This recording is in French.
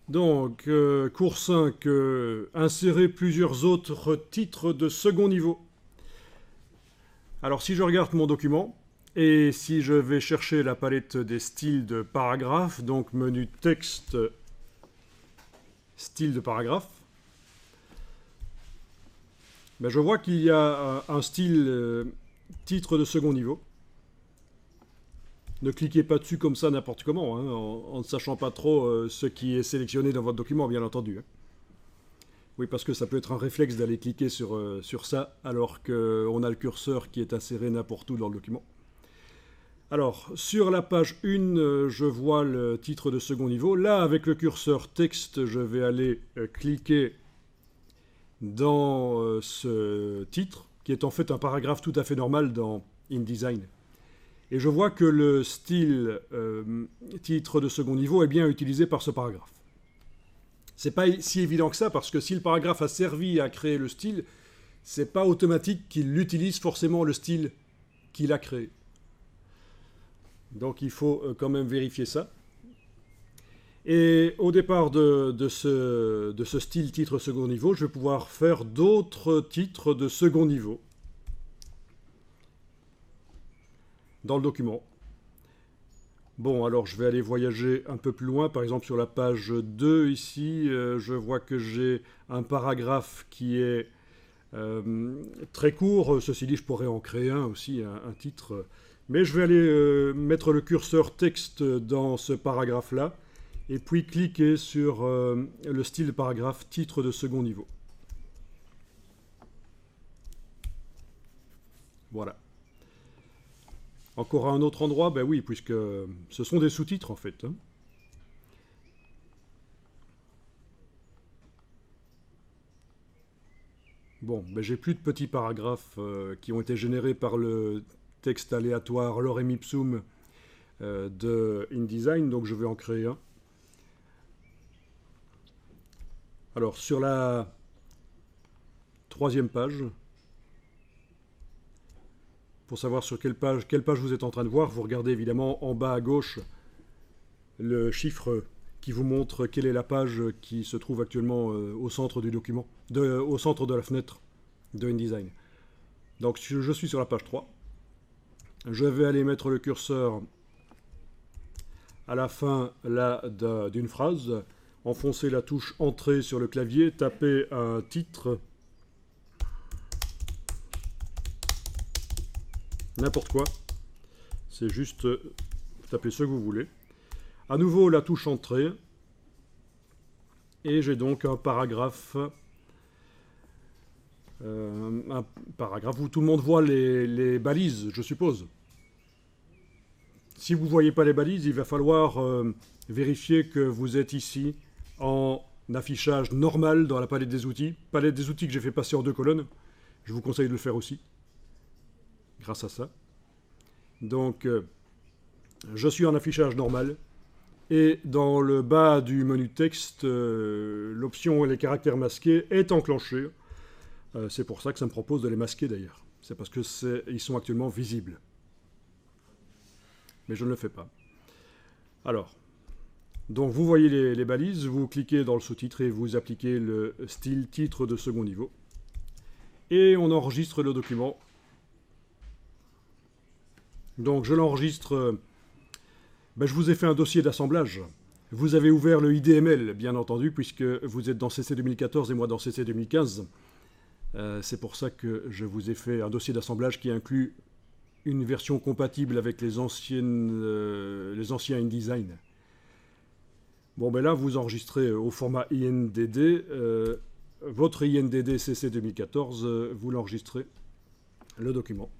Donc, cours 5, insérer plusieurs autres titres de second niveau. Alors, si je regarde mon document, et si je vais chercher la palette des styles de paragraphe, donc menu texte, style de paragraphe, ben je vois qu'il y a un style titre de second niveau. Ne cliquez pas dessus comme ça n'importe comment, hein, en ne sachant pas trop ce qui est sélectionné dans votre document, bien entendu. Hein. Oui, parce que ça peut être un réflexe d'aller cliquer sur ça, alors qu'on a le curseur qui est inséré n'importe où dans le document. Alors, sur la page 1, je vois le titre de second niveau. Là, avec le curseur texte, je vais aller cliquer dans ce titre, qui est en fait un paragraphe tout à fait normal dans InDesign. Et je vois que le style titre de second niveau est bien utilisé par ce paragraphe. C'est pas si évident que ça, parce que si le paragraphe a servi à créer le style, c'est pas automatique qu'il utilise forcément le style qu'il a créé. Donc il faut quand même vérifier ça. Et au départ de ce style titre second niveau, je vais pouvoir faire d'autres titres de second niveau dans le document. Bon, alors je vais aller voyager un peu plus loin. Par exemple, sur la page 2, ici, je vois que j'ai un paragraphe qui est très court. Ceci dit, je pourrais en créer un aussi, un titre. Mais je vais aller mettre le curseur texte dans ce paragraphe-là, et puis cliquer sur le style de paragraphe titre de second niveau. Voilà. Encore à un autre endroit, ben oui, puisque ce sont des sous-titres en fait. Hein. Bon, ben j'ai plus de petits paragraphes qui ont été générés par le texte aléatoire lorem ipsum de InDesign, donc je vais en créer un. Alors, sur la 3e page, pour savoir sur quelle page vous êtes en train de voir, vous regardez évidemment en bas à gauche le chiffre qui vous montre quelle est la page qui se trouve actuellement au centre du document, au centre de la fenêtre de InDesign. Donc je suis sur la page 3. Je vais aller mettre le curseur à la fin d'une phrase, enfoncer la touche Entrée sur le clavier, taper un titre, n'importe quoi, c'est juste taper ce que vous voulez. À nouveau la touche Entrée, et j'ai donc un paragraphe où tout le monde voit les balises, je suppose. Si vous ne voyez pas les balises, il va falloir vérifier que vous êtes ici en affichage normal dans la palette des outils. Palette des outils que j'ai fait passer en 2 colonnes. Je vous conseille de le faire aussi, grâce à ça. Donc, je suis en affichage normal. Et dans le bas du menu texte, l'option les caractères masqués est enclenchée. C'est pour ça que ça me propose de les masquer d'ailleurs. C'est parce qu'ils sont actuellement visibles. Mais je ne le fais pas. Alors, donc vous voyez les balises, vous cliquez dans le sous-titre et vous appliquez le style titre de second niveau. Et on enregistre le document. Donc je l'enregistre. Je vous ai fait un dossier d'assemblage. Vous avez ouvert le IDML, bien entendu, puisque vous êtes dans CC 2014 et moi dans CC 2015. C'est pour ça que je vous ai fait un dossier d'assemblage qui inclut une version compatible avec les anciens InDesign. Bon, ben là, vous enregistrez au format INDD. Votre INDD CC 2014, vous l'enregistrez, le document.